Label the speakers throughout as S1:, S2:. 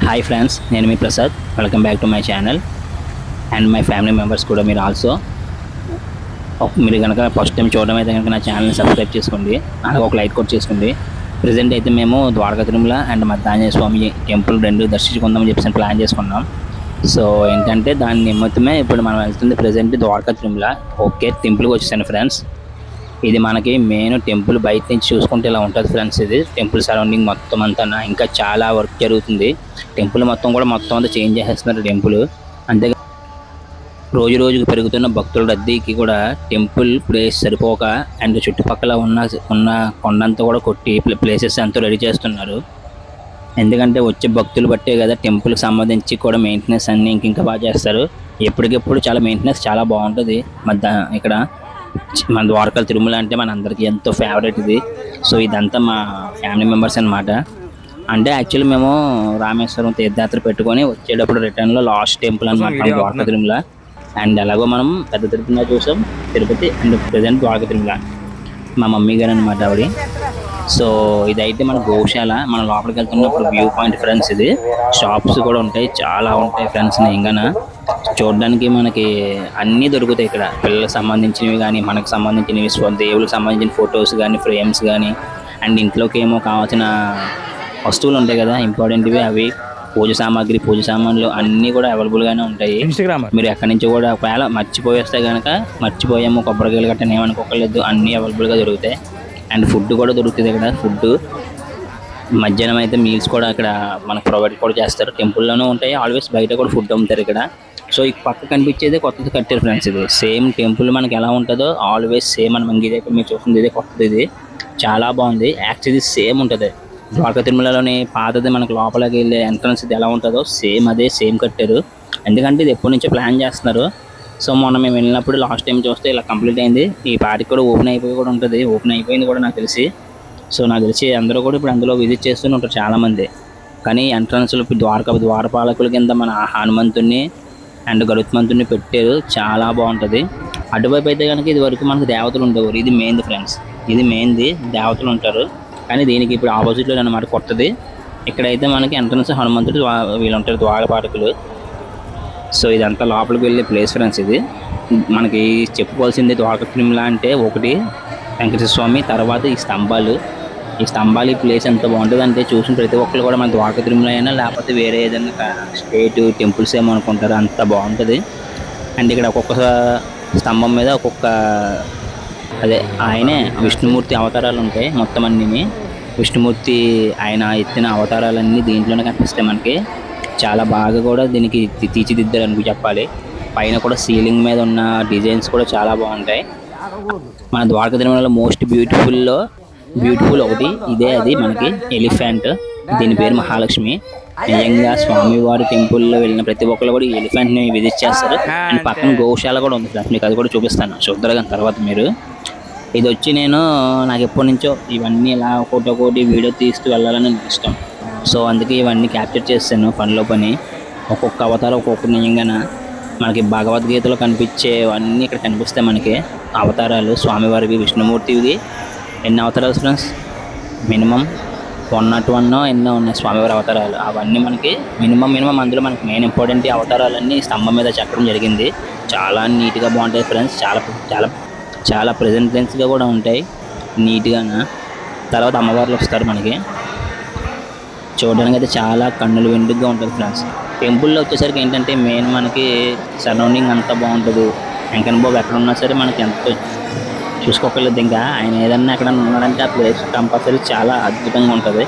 S1: Hi friends, నేను మీ Prasad. Welcome back to my channel and my family members కూడా మీరు ఆల్సో. మీరు కనుక ఫస్ట్ టైం చూడడం అయితే కనుక నా ఛానల్ని సబ్స్క్రైబ్ చేసుకోండి, అలాగే ఒక లైక్ కూడా చేసుకోండి. ప్రజెంట్ అయితే మేము ద్వారకా తిరుమల అండ్ మద్దాంజనేయ స్వామి టెంపుల్ రెండు దర్శించుకుందామని చెప్పేసి ప్లాన్ చేసుకున్నాం. సో ఏంటంటే దాని నిమిత్తమే ఇప్పుడు మనం వెళ్తుంది ప్రజెంట్ ద్వారకా తిరుమల. ఓకే, టెంపుల్కి వచ్చేసాను ఫ్రెండ్స్. ఇది మనకి మెయిన్ టెంపుల్ బయట నుంచి చూసుకుంటే ఇలా ఉంటుంది ఫ్రెండ్స్. ఇది టెంపుల్ సరౌండింగ్ మొత్తం అంతా ఇంకా చాలా వర్క్ జరుగుతుంది. టెంపుల్ మొత్తం అంతా చేంజ్ చేసేస్తున్నారు టెంపుల్. అంతే రోజు రోజుకు పెరుగుతున్న భక్తుల రద్దీకి కూడా టెంపుల్ ప్లేస్ సరిపోక అండ్ చుట్టుపక్కల ఉన్న కొండంతా కూడా కొట్టి ప్లేసెస్ అంతా రెడీ చేస్తున్నారు. ఎందుకంటే వచ్చే భక్తులు బట్టే కదా టెంపుల్కి సంబంధించి కూడా మెయింటెనెన్స్ అన్నీ ఇంకా బాగా చేస్తారు. ఎప్పటికెప్పుడు చాలా మెయింటెనెన్స్ చాలా బాగుంటుంది. ఇక్కడ మన ద్వారకా తిరుమల అంటే మన అందరికీ ఎంతో ఫేవరెట్ ఇది. సో ఇదంతా మా ఫ్యామిలీ మెంబర్స్ అనమాట. అంటే యాక్చువల్లీ మేము రామేశ్వరం తీర్థయాత్ర పెట్టుకొని వచ్చేటప్పుడు రిటర్న్లో లాస్ట్ టెంపుల్ అనమాట ద్వారకా తిరుమల. అండ్ ఎలాగో మనం పెద్ద తిరుపతి చూసాం, తిరుపతి అండ్ ప్రజెంట్ ద్వారకా తిరుమల. మా మమ్మీ గారు అనమాట ఆవిడ. సో ఇదైతే మన గోశాల. మనం లోపలికి వెళ్తున్నప్పుడు వ్యూ పాయింట్ ఫ్రెండ్స్. ఇది షాప్స్ కూడా ఉంటాయి, చాలా ఉంటాయి ఫ్రెండ్స్. ఇంకా చూడడానికి మనకి అన్నీ దొరుకుతాయి ఇక్కడ. పిల్లలకు సంబంధించినవి కానీ, మనకు సంబంధించినవి, దేవులకు సంబంధించిన ఫొటోస్ కానీ, ఫ్రేమ్స్ కానీ, అండ్ ఇంట్లోకి ఏమో కావాల్సిన వస్తువులు ఉంటాయి కదా ఇంపార్టెంట్వి, అవి పూజ సామాన్లు అన్నీ కూడా అవైలబుల్గానే ఉంటాయి. మీరు ఎక్కడి నుంచి కూడా ఒకవేళ మర్చిపోయేస్తే కనుక మర్చిపోయాము కొబ్బరికాయలు గట్టా ఏమనుకోకలేదు, అన్నీ అవైలబుల్గా దొరుకుతాయి. అండ్ ఫుడ్ కూడా దొరుకుతుంది ఇక్కడ. ఫుడ్ మధ్యాహ్నం అయితే మీల్స్ కూడా ఇక్కడ మనకు ప్రొవైడ్ కూడా చేస్తారు. టెంపుల్లోనూ ఉంటాయి, ఆల్వేస్ బయట కూడా ఫుడ్ అమ్ముతారు ఇక్కడ. సో ఈ పక్క కనిపించేది కొత్తది కట్టారు ఫ్రెండ్స్. ఇది సేమ్ టెంపుల్ మనకి ఎలా ఉంటుందో ఆల్వేస్ సేమ్ మనం ఇదే మీరు చూస్తుంది, ఇదే కొత్తది. ఇది చాలా బాగుంది. యాక్చువల్లీ సేమ్ ఉంటుంది ద్వారకా తిరుమలలోని పాతది. మనకు లోపలికి వెళ్ళే ఎంట్రన్స్ ఇది ఎలా ఉంటుందో సేమ్ కట్టారు. ఎందుకంటే ఇది ఎప్పటి నుంచో ప్లాన్ చేస్తున్నారు. సో మొన్న మేము వెళ్ళినప్పుడు లాస్ట్ టైం చూస్తే ఇలా కంప్లీట్ అయింది. ఈ పార్టీకి కూడా ఓపెన్ అయిపోయి కూడా ఉంటుంది. ఓపెన్ అయిపోయింది కూడా నాకు తెలిసి. సో నాకు తెలిసి అందరూ కూడా ఇప్పుడు అందులో విజిట్ చేస్తూనే ఉంటారు చాలామంది. కానీ ఎంట్రన్స్లో ద్వారపాలకుల కింద మన హనుమంతుడిని అండ్ గరుత్మంతుడిని పెట్టారు. చాలా బాగుంటుంది. అటువైపు అయితే కనుక ఇది వరకు మనకు దేవతలు ఉండేవారు. ఇది మెయిన్ది ఫ్రెండ్స్, ఇది మెయిన్ది. దేవతలు ఉంటారు. కానీ దీనికి ఇప్పుడు ఆపోజిట్లో అన్నమాట కొత్తది. ఇక్కడైతే మనకి ఎంట్రన్స్ హనుమంతుడు వీళ్ళు ఉంటారు, ద్వారపాలకులు. సో ఇదంతా లోపలికి వెళ్ళే ప్లేస్ ఫ్రెండ్స్. ఇది మనకి చెప్పుకోవాల్సింది ద్వారకా తిరుమల అంటే ఒకటి వెంకటేశ్వర స్వామి, తర్వాత ఈ స్తంభాలు. ఈ ప్లేస్ ఎంత బాగుంటుంది అంటే చూసిన ప్రతి ఒక్కరు కూడా మన ద్వారకా తిరుమల అయినా లేకపోతే వేరే ఏదైనా స్టేట్ టెంపుల్స్ ఏమో అనుకుంటారు, అంత బాగుంటుంది. అండ్ ఇక్కడ ఒక్కొక్క స్తంభం మీద అదే ఆయనే విష్ణుమూర్తి అవతారాలు ఉంటాయి మొత్తం అన్నీ. విష్ణుమూర్తి ఆయన ఎత్తిన అవతారాలన్నీ దీంట్లోనే కనిపిస్తాయి మనకి. చాలా బాగా కూడా దీనికి తీర్చిదిద్దారని చెప్పాలి. పైన కూడా సీలింగ్ మీద ఉన్న డిజైన్స్ కూడా చాలా బాగుంటాయి. మన ద్వారకా తిరుమలలో మోస్ట్ బ్యూటిఫుల్ ఒకటి ఇదే. అది మనకి ఎలిఫెంట్, దీని పేరు మహాలక్ష్మి. నిజంగా స్వామివారి టెంపుల్లో వెళ్ళిన ప్రతి ఒక్కరు కూడా ఈ ఎలిఫెంట్ని విజిట్ చేస్తారు. అండ్ పక్కన గోశాల కూడా ఉంది ఫ్రెండ్స్, మీకు అది కూడా చూపిస్తాను చూద్దరు తర్వాత మీరు. ఇది వచ్చి నాకు ఎప్పటి నుంచో ఇవన్నీ ఇలా ఒక్కొక్కటి వీడియో తీస్తూ వెళ్ళాలని ఇష్టం. సో అందుకే ఇవన్నీ క్యాప్చర్ చేస్తాను పనిలో పని. ఒక్కొక్క అవతారం ఒక్కొక్కటి నిజంగా మనకి భగవద్గీతలో కనిపించేవన్నీ ఇక్కడ కనిపిస్తాయి మనకి. అవతారాలు స్వామివారివి, విష్ణుమూర్తివి. ఎన్ని అవతారాలు ఫ్రెండ్స్? మినిమం 101 ఎన్నో ఉన్నాయి స్వామివారి అవతారాలు. అవన్నీ మనకి మినిమం అందులో మనకి మెయిన్ ఇంపార్టెంట్ అవతారాలన్నీ స్తంభం మీద చెక్కడం జరిగింది. చాలా నీట్గా బాగుంటాయి ఫ్రెండ్స్. చాలా చాలా చాలా ప్రెజెంటెన్స్గా కూడా ఉంటాయి నీట్గా. తర్వాత అమ్మవార్లు వస్తారు మనకి. చూడడానికి అయితే చాలా కన్నులు విందుగా ఉంటుంది ఫ్రెండ్స్. టెంపుల్లో వచ్చేసరికి ఏంటంటే మెయిన్ మనకి సరౌండింగ్ అంతా బాగుంటుంది. వెంకన్న బాబు ఎక్కడ ఉన్నా సరే మనకి ఎంతో చూసుకోకలేదు. ఇంకా ఆయన ఏదన్నా ఎక్కడ ఉన్నాడంటే ఆ ప్లేస్ కంపల్సరీ చాలా అద్భుతంగా ఉంటుంది.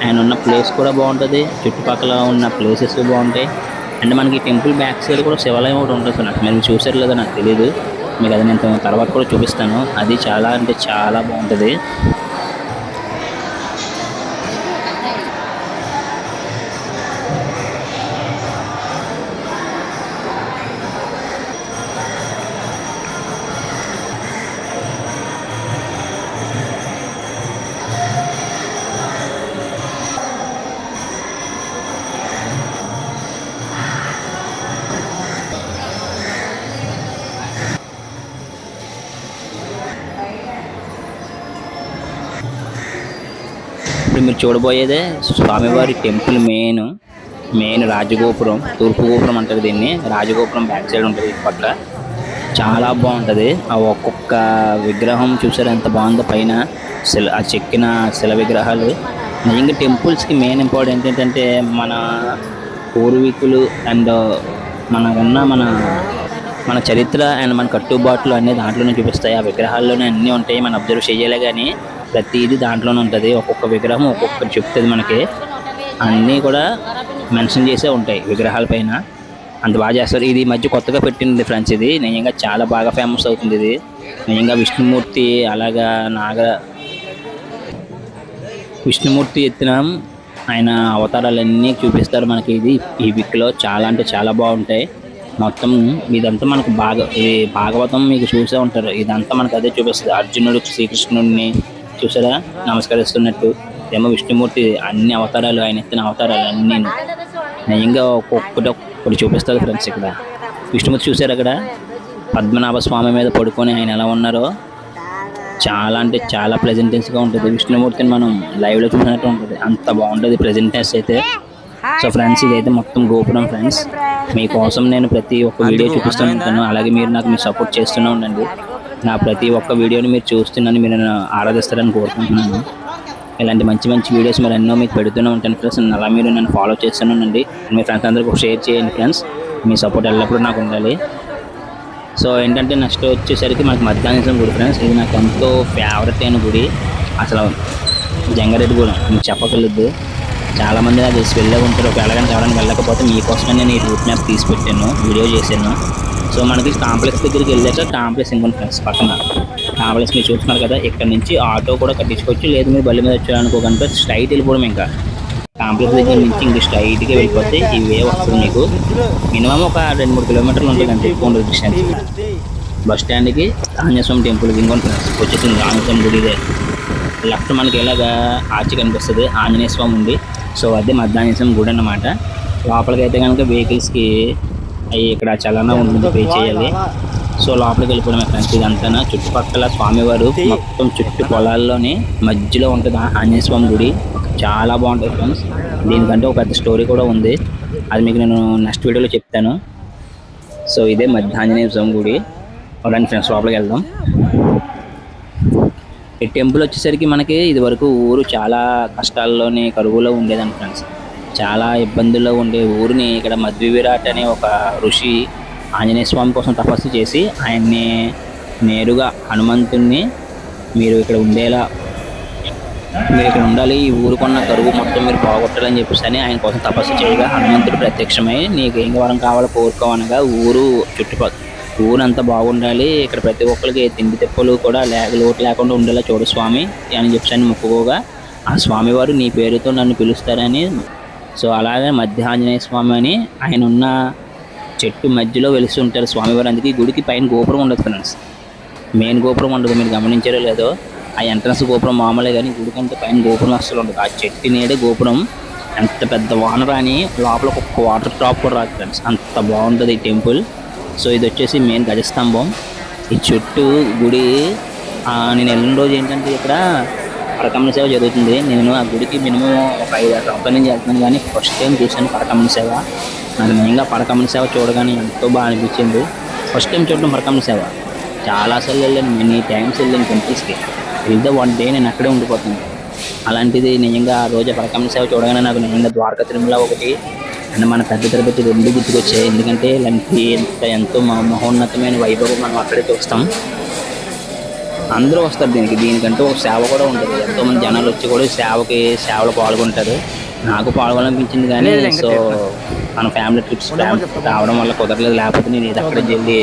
S1: ఆయన ఉన్న ప్లేస్ కూడా బాగుంటుంది, చుట్టుపక్కల ఉన్న ప్లేసెస్ బాగుంటాయి. అండ్ మనకి టెంపుల్ బ్యాక్ సైడ్ కూడా శివాలయం కూడా ఉంటుంది నాకు. మీరు చూసారు లేదో నాకు తెలియదు, మీకు అది నేను తర్వాత కూడా చూపిస్తాను. అది చాలా అంటే చాలా బాగుంటుంది. ఇప్పుడు మీరు చూడబోయేదే స్వామివారి టెంపుల్ మెయిన్. మెయిన్ రాజగోపురం, తూర్పు గోపురం అంటారు దీన్ని. రాజగోపురం బ్యాక్ సైడ్ ఉంటుంది ఇటు పక్క. చాలా బాగుంటుంది. ఆ ఒక్కొక్క విగ్రహం చూసారు ఎంత బాగుందో. పైన ఆ చెక్కిన శిల విగ్రహాలు. నిజంగా టెంపుల్స్కి మెయిన్ ఇంపార్టెంట్ ఏంటంటే మన పూర్వీకులు అండ్ మన చరిత్ర అండ్ మన కట్టుబాట్లు అన్నీ దాంట్లోనే చూపిస్తాయి. ఆ విగ్రహాల్లోనే అన్నీ ఉంటాయి. మనం అబ్జర్వ్ చేయాలి కానీ ప్రతిదీ దాంట్లోనే ఉంటుంది. ఒక్కొక్క విగ్రహం ఒక్కొక్కటి చెప్తుంది మనకి. అన్నీ కూడా మెన్షన్ చేసే ఉంటాయి విగ్రహాల పైన. అంత బాగా చేస్తారు. ఇది మధ్య కొత్తగా పెట్టింది ఫ్రెండ్స్. ఇది నిజంగా చాలా బాగా ఫేమస్ అవుతుంది. ఇది నిజంగా విష్ణుమూర్తి ఎత్తిన ఆయన అవతారాలన్నీ చూపిస్తారు మనకి. ఈ పిక్లో చాలా అంటే చాలా బాగుంటాయి. మొత్తం ఇదంతా మనకు ఇది భాగవతం మీకు చూసే ఉంటారు. ఇదంతా మనకు అదే చూపిస్తుంది. అర్జునుడు శ్రీకృష్ణుడిని చూసారా నమస్కరిస్తున్నట్టు. ఏమో విష్ణుమూర్తి అన్ని అవతారాలు, ఆయన ఎత్తిన అవతారాలు అన్నీ నిజంగా ఒక్కొక్కటి చూపిస్తుంది ఫ్రెండ్స్. ఇక్కడ విష్ణుమూర్తి చూసారు అక్కడ పద్మనాభ స్వామి మీద పడుకొని ఆయన ఎలా ఉన్నారో చాలా అంటే చాలా ప్రెజెంటెన్స్గా ఉంటుంది. విష్ణుమూర్తిని మనం లైవ్లో చూసినట్టు ఉంటుంది. అంత బాగుంటుంది ప్రెజెంటెన్స్ అయితే. సో ఫ్రెండ్స్ ఇదైతే మొత్తం గోపురం ఫ్రెండ్స్. మీకోసం నేను ప్రతి ఒక్క వీడియో చూపిస్తూ ఉంటాను. అలాగే మీరు నాకు సపోర్ట్ చేస్తూనే ఉండండి. నా ప్రతి ఒక్క వీడియోని మీరు చూస్తున్నాను, మీరు ఆరాధిస్తారని కోరుకుంటున్నాను. ఇలాంటి మంచి మంచి వీడియోస్ మీరు ఎన్నో మీకు పెడుతూనే ఉంటాను ఫ్రెండ్స్. అలా మీరు నన్ను ఫాలో చేస్తూనే ఉండండి. మీ ఫ్రెండ్స్ అందరికీ షేర్ చేయండి ఫ్రెండ్స్. మీ సపోర్ట్ ఎల్లప్పుడూ నాకు ఉండాలి. సో ఏంటంటే నెక్స్ట్ వచ్చేసరికి మనకి మధ్యాహ్నం గుడి ఫ్రెండ్స్. ఇది నాకు ఎంతో ఫేవరెట్ అయిన గుడి. అసలు జంగారెడ్డిగూడెం మీకు చెప్పగలదు. చాలామంది నాకు తెలిసి వెళ్ళే ఉంటారు. ఒకవేళ కానీ ఎవరైనా వెళ్ళకపోతే మీకోసమే నేను ఈ రూట్ మ్యాప్ తీసి పెట్టాను, వీడియో చేశాను. సో మనకి కాంప్లెక్స్ దగ్గరికి వెళ్ళాక కాంప్లెక్స్ ఇంకొన్ని ఫ్రెండ్స్ పక్కన కాంప్లెక్స్ మీరు చూస్తున్నారు కదా. ఇక్కడ నుంచి ఆటో కూడా కట్టించుకోవచ్చు. లేదు మీరు బల్లి మీద వచ్చారనుకో కనుక స్ట్రైట్ వెళ్ళిపోవడం. ఇంకా కాంప్లెక్స్ దగ్గర నుంచి ఇంక స్ట్రైట్గా వెళ్ళిపోతే ఈ వే వస్తుంది మీకు. మినిమం ఒక 2-3 కిలోమీటర్లు ఉంటుంది అంటే ఎక్కువ ఉండదు డిస్టెన్స్. బస్ స్టాండ్కి ఆంజనేయ స్వామి టెంపుల్కి ఇంకొన్ని ఫ్రెండ్స్ వచ్చేసింది. ఆంజనేయ స్వామి గుడి ఇదే. లెఫ్ట్ మనకి ఎలాగా ఆర్చి కనిపిస్తుంది, ఆంజనేయ స్వామి ఉంది. సో అదే మధ్యాహ్నం స్వామి గుడి అన్నమాట. లోపలికి అయితే కనుక వెహికల్స్కి ఇక్కడ చలానా ఉంటుంది, పే చేయాలి. సో లోపలికి వెళ్ళిపోవడమే ఫ్రెండ్స్. ఇదంతా చుట్టుపక్కల స్వామివారు మొత్తం చుట్టూ పొలాల్లోని మధ్యలో ఉంటుంది ఆంజనేయ స్వామి గుడి. చాలా బాగుంటుంది ఫ్రెండ్స్. దీనికంటే ఒక పెద్ద స్టోరీ కూడా ఉంది, అది మీకు నేను నెక్స్ట్ వీడియోలో చెప్తాను. సో ఇదే ఆంజనేయ స్వామి గుడి. రండి ఫ్రెండ్స్ లోపలికి వెళ్దాం. ఈ టెంపుల్ వచ్చేసరికి మనకి ఇది వరకు ఊరు చాలా కష్టాల్లోని కరువులో ఉండేదండి ఫ్రెండ్స్. చాలా ఇబ్బందుల్లో ఉండే ఊరిని ఇక్కడ మధ్వివిరాట్ అనే ఒక ఋషి ఆంజనేయ స్వామి కోసం తపస్సు చేసి ఆయన్ని నేరుగా హనుమంతుణ్ణి మీరు ఇక్కడ ఉండాలి, ఈ ఊరుకున్న కరువు మొత్తం మీరు పోగొట్టాలని చెప్పేసి అని ఆయన కోసం తపస్సు చేయగా హనుమంతుడు ప్రత్యక్షమై నీకు ఏం వరం కావాలో కోరుకోవనగా ఊరంతా బాగుండాలి, ఇక్కడ ప్రతి ఒక్కరికి తిండి తిప్పలు కూడా లోటు లేకుండా ఉండేలా చూడు స్వామి అని చెప్పి మొక్కుకోగా ఆ స్వామివారు నీ పేరుతో నన్ను పిలుస్తారని. సో అలాగే ఆంజనేయ స్వామి అని ఆయన ఉన్న చెట్టు మధ్యలో వెలిసి ఉంటారు స్వామివారు. అందుకే గుడికి పైన గోపురం ఉండదు ఫ్రెండ్స్. మెయిన్ గోపురం ఉండదు, మీరు గమనించారో లేదో. ఆ ఎంట్రన్స్ గోపురం మామూలే కానీ గుడి కంటే పైన గోపురం అసలు ఉండదు. ఆ చెట్టు నీడే గోపురం. ఎంత పెద్ద వాన రాని లోపల ఒక వాటర్ డ్రాప్ కూడా రాదు ఫ్రెండ్స్. అంత బాగుంటుంది ఈ టెంపుల్. సో ఇది వచ్చేసి మెయిన్ గజస్తంభం. ఈ చుట్టూ గుడి నేను వెళ్ళిన రోజు ఏంటంటే ఇక్కడ పరకమల సేవ జరుగుతుంది. నేను ఆ గుడికి మినిమం ఒక 5-6 సంవత్సరాల నుంచి వెళ్తున్నాను కానీ ఫస్ట్ టైం చూశాను పరకమల సేవ. నాకు మెయిన్గా పరకమల సేవ చూడగానే ఎంతో బాగా అనిపించింది. ఫస్ట్ టైం చూడడం పరకమల సేవ. చాలాసార్లు వెళ్ళాను, మెనీ టైమ్స్ వెళ్ళాను టెంపుల్స్కి. వెళ్తే 1 డే నేను అక్కడే ఉండిపోతాను. అలాంటిది నిజంగా ఆ రోజు పరకమల సేవ చూడగానే నాకు నిజంగా ద్వారకా తిరుమల ఒకటి అండ్ మన పెద్ద తిరుపతి 2 గుర్తుకొచ్చాయి. ఎందుకంటే ఇలాంటి ఎంతో మహోన్నతమైన వైభవం మనం అక్కడే చూస్తాం. అందరూ వస్తారు దీనికంటూ ఒక సేవ కూడా ఉంటుంది. ఎంతోమంది జనాలు వచ్చి కూడా సేవలో పాల్గొంటారు. నాకు పాల్గొనాలనిపించింది కానీ సో మన ఫ్యామిలీ ట్రిప్స్ రావడం వల్ల కుదరలేదు. లేకపోతే నేను ఇది అక్కడికి వెళ్ళి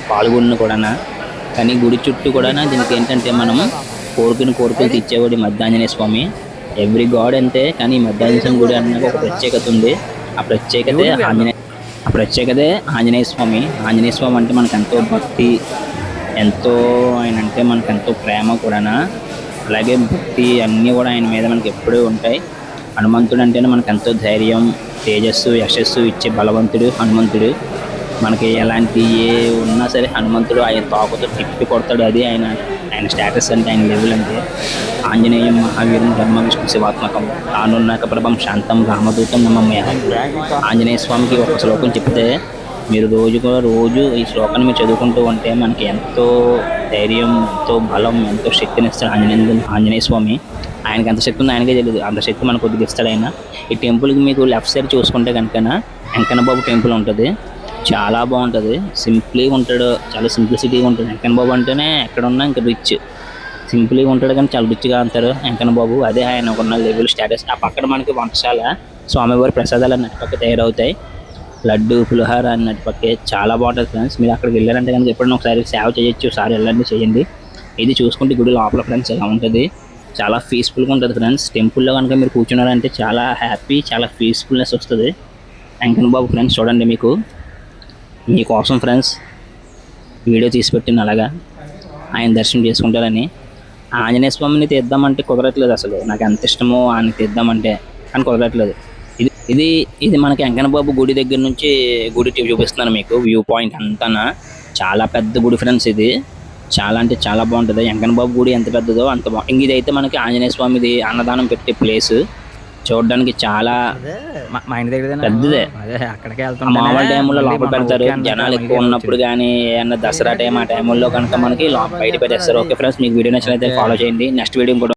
S1: పాల్గొన్న కూడా. కానీ గుడి చుట్టూ కూడా దీనికి ఏంటంటే మనం కోరుకులు తెచ్చేవాడు ఆంజనేయ స్వామి. ఎవ్రీ గాడ్ అంతే, కానీ ఆంజనేయ స్వామి గుడి అన్నాక ఒక ప్రత్యేకత ఉంది. ఆ ప్రత్యేకతే ఆంజనేయ స్వామి. ఆంజనేయ స్వామి అంటే మనకు ఎంతో భక్తి, ఎంతో ఆయన అంటే మనకు ఎంతో ప్రేమ కూడా. అలాగే భక్తి అన్నీ కూడా ఆయన మీద మనకి ఎప్పుడూ ఉంటాయి. హనుమంతుడు అంటేనే మనకు ఎంతో ధైర్యం, తేజస్సు, యశస్సు ఇచ్చే బలవంతుడు హనుమంతుడు. మనకి ఎలాంటి ఉన్నా సరే హనుమంతుడు ఆయన తోకతో తిప్పి కొడతాడు. అది ఆయన ఆయన స్టేటస్ అంటే, ఆయన లెవెల్ అంటే ఆంజనేయం మహావీరం బ్రహ్మ విష్ణు శివాత్మకం తానున్నాక ప్రభం శాంతం రామదూతం నమమ్మ. ఆంజనేయ స్వామికి ఒక శ్లోకం చెప్తే మీరు రోజు ఈ శ్లోకాన్ని మీరు చదువుకుంటూ ఉంటే మనకి ఎంతో ధైర్యం, ఎంతో బలం, ఎంతో శక్తిని ఇస్తాడు ఆంజనేయ స్వామి. ఆయనకి ఎంత శక్తి ఉందో ఆయనకే తెలియదు, అంత శక్తి మనకు కొద్దిగా ఇస్తాడు ఆయన. ఈ టెంపుల్కి మీకు లెఫ్ట్ సైడ్ చూసుకుంటే కనుక వెంకన్న బాబు టెంపుల్ ఉంటుంది. చాలా బాగుంటుంది, సింప్లీగా ఉంటాడు, చాలా సింప్లిసిటీగా ఉంటాడు. వెంకన్న బాబు అంటేనే ఎక్కడున్నా ఇంకా రిచ్, సింపుల్గా ఉంటాడు కానీ చాలా రిచ్గా అంటారు వెంకన్న బాబు. అదే ఆయన ఉన్న లెవెల్ స్టేటస్. ఆ పక్కన మనకి వంటశాల, స్వామివారి ప్రసాదాలు అన్నట్టు పక్క తయారవుతాయి. లడ్డు పులిహోర అన్నట్టు పక్కే చాలా బాగుంటుంది ఫ్రెండ్స్. మీరు అక్కడికి వెళ్ళారంటే కనుక ఎప్పుడైనా ఒకసారి సేవ చేయొచ్చు, ఒకసారి వెళ్ళండి, చేయండి. ఇది చూసుకుంటే గుడి లోపల ఫ్రెండ్స్ ఎలా ఉంటుంది, చాలా పీస్ఫుల్గా ఉంటుంది ఫ్రెండ్స్. టెంపుల్లో కనుక మీరు కూర్చున్నారంటే చాలా హ్యాపీ, చాలా పీస్ఫుల్నెస్ వస్తుంది. వెంకన్న బాబు ఫ్రెండ్స్ చూడండి, మీకోసం ఫ్రెండ్స్ వీడియో తీసి పెట్టిన అలాగా ఆయన దర్శనం చేసుకుంటారని. ఆంజనేయ స్వామిని తీద్దామంటే కుదరట్లేదు, అసలు నాకు ఎంత ఇష్టమో ఆయన తీద్దామంటే కానీ కుదరట్లేదు. ఇది మనకి వెంకన్న బాబు గుడి దగ్గర నుంచి గుడి చూపిస్తున్నాను మీకు, వ్యూ పాయింట్ అంతా. చాలా పెద్ద గుడి ఫ్రెండ్స్, ఇది చాలా అంటే చాలా బాగుంటుంది. వెంకన్న బాబు గుడి ఎంత పెద్దదో అంత బాగుంటుంది. ఇదైతే మనకి ఆంజనేయ స్వామిది అన్నదానం పెట్టే ప్లేస్, చూడడానికి చాలా
S2: మా ఇంటి దగ్గర
S1: పెద్దదే.
S2: అక్కడికి
S1: మామూలు టైంలో లోపల పెడతారు, జనాలు ఎక్కువ ఉన్నప్పుడు కానీ ఏమన్నా దసరా టైం, ఆ టైంలో కనుక మనకి బయట పెట్టేస్తారు. ఓకే ఫ్రెండ్స్, మీకు వీడియో నచ్చినట్లయితే ఫాలో చేయండి. నెక్స్ట్ వీడియో కూడా